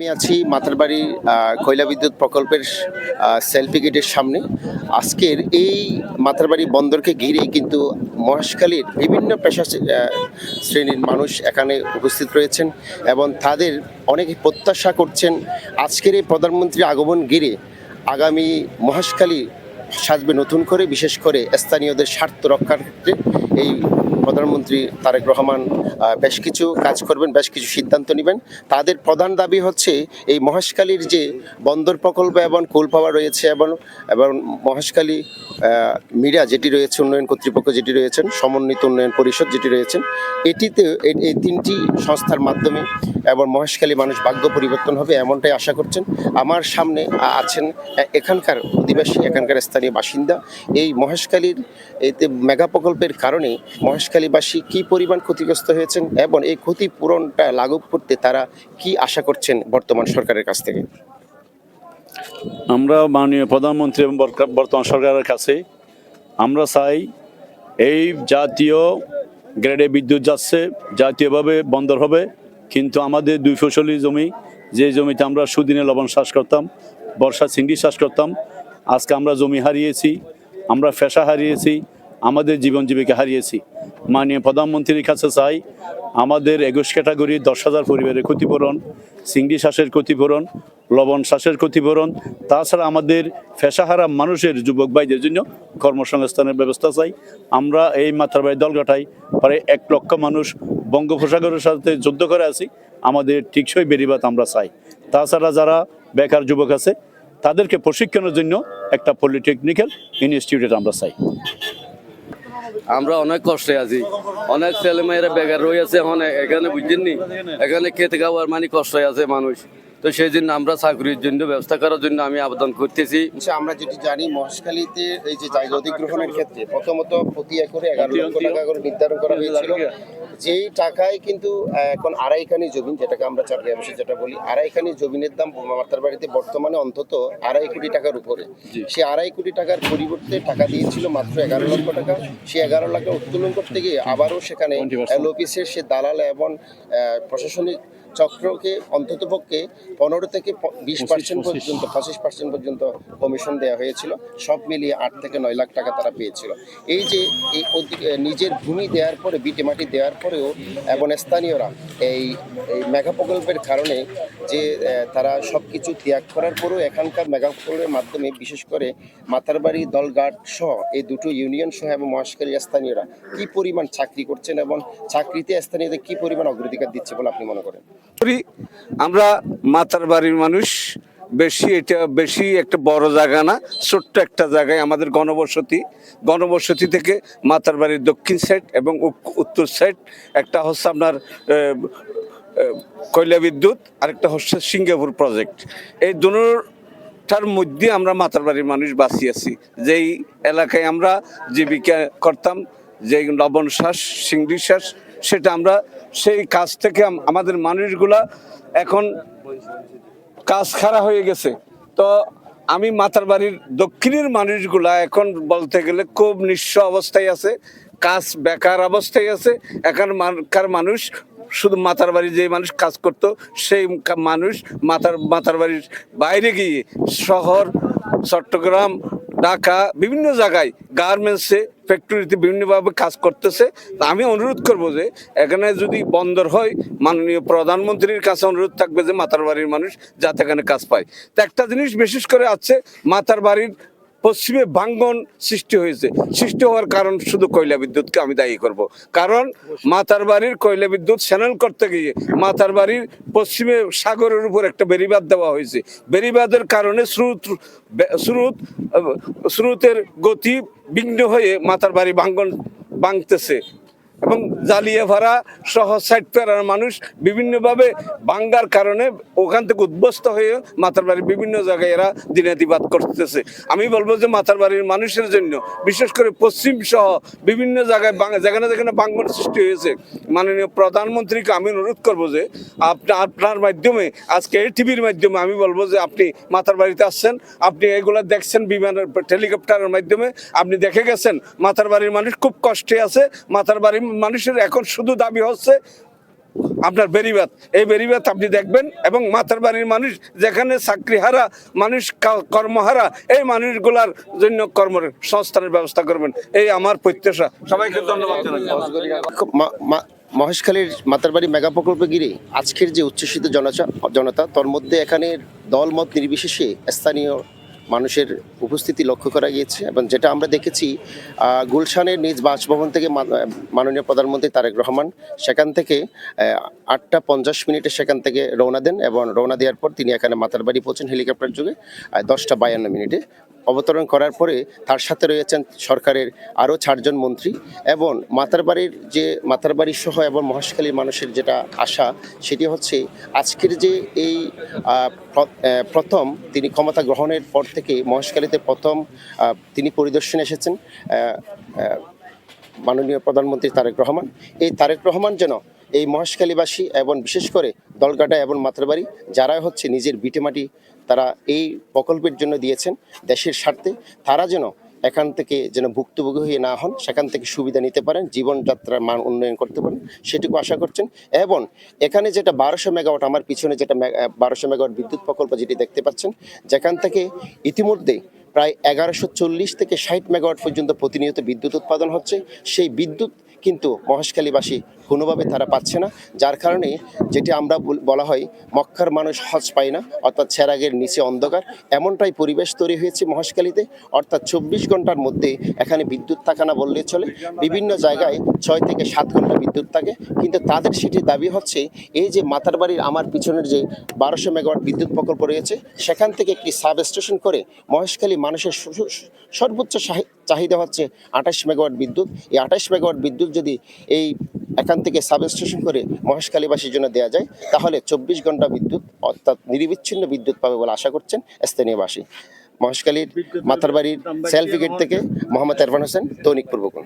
আমি আছি মাতারবাড়ি কয়লা বিদ্যুৎ প্রকল্পের সেলফি গেটের সামনে। আজকের এই মাতারবাড়ি বন্দরকে ঘিরে কিন্তু মহেশখালীর বিভিন্ন পেশা শ্রেণীর মানুষ এখানে উপস্থিত রয়েছেন এবং তাদের অনেকে প্রত্যাশা করছেন আজকের এই প্রধানমন্ত্রীর আগমন ঘিরে আগামী মহেশখালী সাজবে নতুন করে, বিশেষ করে স্থানীয়দের স্বার্থ রক্ষার ক্ষেত্রে এই প্রধানমন্ত্রী তারেক রহমান বেশ কিছু কাজ করবেন, বেশ কিছু সিদ্ধান্ত নেবেন। তাদের প্রধান দাবি হচ্ছে এই মহেশখালীর যে বন্দর প্রকল্প এবং কোল পাওয়ার রয়েছে এবং এবং মহেশখালী মিডিয়া যেটি রয়েছে, উন্নয়ন কর্তৃপক্ষ যেটি রয়েছেন, সমন্বিত উন্নয়ন পরিষদ যেটি রয়েছেন, এটিতে এই তিনটি সংস্থার মাধ্যমে এবং মহেশখালী মানুষ ভাগ্য পরিবর্তন হবে এমনটাই আশা করছেন। আমার সামনে আছেন এখানকার অধিবাসী, এখানকার স্থানীয় বাসিন্দা। এই মহেশখালীর এতে মেগা প্রকল্পের কারণে মহেশখালীবাসী কি পরিমাণ ক্ষতিগ্রস্ত হয়েছেন এবং এই ক্ষতিপূরণটা লাঘব করতে তারা কি আশা করছেন বর্তমান সরকারের কাছ থেকে। আমরা মাননীয় প্রধানমন্ত্রী এবং বর্তমান সরকারের কাছে আমরা চাই এই জাতীয় গ্রেডে বিদ্যুৎ যাচ্ছে, জাতীয়ভাবে বন্দর হবে, কিন্তু আমাদের 2 ফসলি জমি, যে জমিতে আমরা সুদিনে লবণ চাষ করতাম, বর্ষা চিংড়ি চাষ করতাম, আজকে আমরা জমি হারিয়েছি, আমরা পেশা হারিয়েছি, আমাদের জীবন জীবিকা হারিয়েছি। মাননীয় প্রধানমন্ত্রীর কাছে চাই আমাদের 21 ক্যাটাগরি 10,000 পরিবারের ক্ষতিপূরণ, চিংড়ি চাষের ক্ষতিপূরণ, লবণ চাষের ক্ষতিপূরণ, তাছাড়া আমাদের পেশাহারা মানুষের যুবক ভাইদের জন্য কর্মসংস্থানের ব্যবস্থা চাই। আমরা এই মাতারবাড়ি দলগাটায় প্রায় 1 লক্ষ মানুষ বঙ্গোপসাগরের সাথে যুদ্ধ করে আছি, আমাদের টিকসই বেড়িবাঁধ আমরা চাই। তাছাড়া যারা বেকার যুবক আছে তাদেরকে প্রশিক্ষণের জন্য একটা পলিটেকনিক্যাল ইনস্টিটিউট আমরা চাই। আমরা অনেক কষ্টে আছি, অনেক ছেলেমেয়েরা বেকার রয়েছে, এখানে বুঝছেননি, এখানে খেতে খাওয়ার মানে কষ্ট আছে মানুষ। তো সেই জন্য আমরা চাকরির জন্য ব্যবস্থা করার জন্য আমি আবেদন করতেছি। আমরা যেটি জানি মহেশখালীতে এই যে জায়গা অধিগ্রহণের ক্ষেত্রে প্রথমত প্রতি একরে 11 লক্ষ টাকা করে নির্ধারণ করা হয়েছিল, যেই টাকায় কিন্তু এখন আড়াইখানি জমিন, যেটাকে আমরা চাকরি ব্যবসায় যেটা বলি, আড়াইখানি জমিনের দাম মাতারবাড়িতে বর্তমানে অন্তত 2.5 কোটি টাকার উপরে। সেই 2.5 কোটি টাকার পরিবর্তে টাকা দিয়েছিল মাত্র 11 লক্ষ টাকা। সেই 11 লাখ উত্তোলন করতে গিয়ে আবারও সেখানে এলওপিসের সে দালাল এবং প্রশাসনিক চক্রকে অন্ততপক্ষে 15 থেকে 20% পর্যন্ত 25% পর্যন্ত কমিশন দেওয়া হয়েছিল। সব মিলিয়ে 8 থেকে 9 লাখ টাকা তারা পেয়েছিল। এই যে এই নিজের ভূমি দেওয়ার পরে, বিটে মাটি দেওয়ার পরেও এবং স্থানীয়রা এই মেগা প্রকল্পের কারণে যে তারা সব কিছু ত্যাগ করার পরেও এখানকার মেগা প্রকল্পের মাধ্যমে বিশেষ করে মাতারবাড়ি দলঘাট সহ এই দুটো ইউনিয়ন সহ এবং মহেশখালী স্থানীয়রা কি পরিমাণ চাকরি করছেন এবং চাকরিতে স্থানীয়দের কি পরিমাণ অগ্রাধিকার দিচ্ছে বলে আপনি মনে করেন? আমরা মাতারবাড়ির মানুষ, এটা বেশি একটা বড় জায়গা না, ছোট্ট একটা জায়গায় আমাদের গণবসতি থেকে মাতারবাড়ির দক্ষিণ সাইড এবং উত্তর সাইড, একটা হচ্ছে আপনার কয়লা বিদ্যুৎ, আরেকটা হচ্ছে সিঙ্গাপুর প্রজেক্ট। এই দুটার মধ্যে আমরা মাতারবাড়ির মানুষ বাঁচি আছি। যেই এলাকায় আমরা জীবিকা করতাম, যে লবণ চাষ, চিংড়ি চাষ, সেটা আমরা সেই কাজ থেকে আমাদের মানুষগুলা এখন কাজ খারাপ হয়ে গেছে। তো আমি মাতারবাড়ির দক্ষিণের মানুষগুলা এখন বলতে গেলে খুব নিঃস্ব অবস্থায় আছে, কাজ বেকার অবস্থায় আছে। এখানকার মানুষ শুধু মাতারবাড়ি যে মানুষ কাজ করতো সেই মানুষ মাতারবাড়ির বাইরে গিয়ে শহর, চট্টগ্রাম, ঢাকা, বিভিন্ন জায়গায় গার্মেন্টসে, ফ্যাক্টরিতে বিভিন্নভাবে কাজ করতেছে। আমি অনুরোধ করব যে এখানে যদি বন্দর হয়, মাননীয় প্রধানমন্ত্রীর কাছে অনুরোধ থাকবে যে মাতারবাড়ির মানুষ যাতে এখানে কাজ পায়। তো একটা জিনিস বিশেষ করে আছে, মাতারবাড়ির পশ্চিমে ভাঙ্গন সৃষ্টি হয়েছে। সৃষ্টি হওয়ার কারণ শুধু কয়লা বিদ্যুৎকে আমি দায়ী করব। কারণ মাতারবাড়ির কয়লা বিদ্যুৎ চ্যানেল করতে গিয়ে মাতারবাড়ির পশ্চিমে সাগরের উপর একটা বেড়িবাঁধ দেওয়া হয়েছে। বেড়িবাঁধের কারণে স্রোতের গতি বিঘ্ন হয়ে মাতারবাড়ি ভাঙতেছে এবং জালিয়াভাড়া সহ সাইড ফেরার মানুষ বিভিন্নভাবে ভাঙ্গার কারণে ওখান থেকে উদ্বস্ত হয়ে মাতারবাড়ির বিভিন্ন জায়গায় এরা দিনাতিবাদ করতেছে। আমি বলবো যে মাতারবাড়ির মানুষের জন্য, বিশেষ করে পশ্চিম সহ বিভিন্ন জায়গায় যেখানে যেখানে ভাঙ্গন সৃষ্টি হয়েছে, মাননীয় প্রধানমন্ত্রীকে আমি অনুরোধ করবো যে আপনার মাধ্যমে, আজকে এই টিভির মাধ্যমে আমি বলবো যে আপনি মাতারবাড়িতে আসছেন, আপনি এগুলো দেখছেন বিমানের, হেলিকপ্টারের মাধ্যমে আপনি দেখে গেছেন মাতারবাড়ির মানুষ খুব কষ্টে আছে। মাতারবাড়ির মানুষের এখন শুধু দাবি হচ্ছে আপনার বেরিবাত, এই বেরিবাত আপনি দেখবেন, এবং মাথার বাড়ির মানুষ যেখানে চাকরিহারা মানুষ, কর্মহারা, এই মানুষগুলার জন্য কর্মসংস্থানের ব্যবস্থা করবেন, এই আমার প্রত্যাশা। সবাইকে ধন্যবাদ জানাই। মহেশখালীর মাতারবাড়ি মেগা প্রকল্পে ঘিরে আজকের যে উচ্ছ্বসিত জনতা, তোর মধ্যে এখানে দলমত নির্বিশেষে স্থানীয় মানুষের উপস্থিতি লক্ষ্য করা গিয়েছে। এবং যেটা আমরা দেখেছি, গুলশানের নিজ বাসভবন থেকে মাননীয় প্রধানমন্ত্রী তারেক রহমান সেখান থেকে 8:50 সেখান থেকে রওনা দেন, এবং রওনা দেওয়ার পর তিনি এখানে মাতারবাড়ি পৌঁছেন হেলিকপ্টার যোগে 10:52 অবতরণ করার পরে তার সাথে রয়েছেন সরকারের আরও 4জন মন্ত্রী। এবং মাতারবাড়ি সহ এবং মহেশখালীর মানুষের যেটা আশা, সেটি হচ্ছে আজকের যে এই প্রথম তিনি ক্ষমতা গ্রহণের পর থেকে মহেশখালীতে প্রথম তিনি পরিদর্শনে এসেছেন মাননীয় প্রধানমন্ত্রী তারেক রহমান। এই তারেক রহমান যেন এই মহেশখালীবাসী এবং বিশেষ করে দলগাটা এবং মাতারবাড়ি যারা হচ্ছে নিজের ভিটেমাটি তারা এই প্রকল্পের জন্য দিয়েছেন দেশের স্বার্থে, তারা যেন এখান থেকে যেন ভুক্তভোগী হয়ে না হন, সেখান থেকে সুবিধা নিতে পারেন, জীবনযাত্রার মান উন্নয়ন করতে পারেন, সেটুকু আশা করছেন। এবং এখানে যেটা 1200 মেগাওয়াট, আমার পিছনে যেটা 1200 মেগাওয়াট বিদ্যুৎ প্রকল্প যেটি দেখতে পাচ্ছেন, যেখান থেকে ইতিমধ্যে প্রায় 1140 থেকে 60 মেগাওয়াট পর্যন্ত প্রতিনিয়ত বিদ্যুৎ উৎপাদন হচ্ছে। সেই বিদ্যুৎ কিন্তু মহেশখালীবাসী কোনোভাবে তারা পাচ্ছে না, যার কারণে যেটি আমরা বলা হয় মক্কার মানুষ হজ পায় না, অর্থাৎ চেরাগের নিচে অন্ধকার, এমনটাই পরিবেশ তৈরি হয়েছে মহেশখালীতে। অর্থাৎ 24 ঘন্টার মধ্যে এখানে বিদ্যুৎ থাকে না বললে চলে, বিভিন্ন জায়গায় 6 থেকে 7 ঘন্টা বিদ্যুৎ থাকে। কিন্তু তাদের সেটি দাবি হচ্ছে এই যে মাতারবাড়ির আমার পিছনের যে 1200 মেগাওয়াট বিদ্যুৎ প্রকল্প রয়েছে, সেখান থেকে একটি সাব স্টেশন করে মহেশখালী মানুষের সর্বোচ্চ চাহিদা হচ্ছে 28 মেগাওয়াট বিদ্যুৎ। এই 28 মেগাওয়াট বিদ্যুৎ যদি এই এখান থেকে সাবস্টেশন করে মহেশখালীবাসীর জন্য দেওয়া যায়, তাহলে 24 ঘন্টা বিদ্যুৎ অর্থাৎ নিরবিচ্ছিন্ন বিদ্যুৎ পাবে বলে আশা করছেন স্থানীয়বাসী। মহেশখালীর মাতারবাড়ির সেলফি গেট থেকে মোহাম্মদ ইরফান হোসেন, দৈনিক পূর্বকোণ।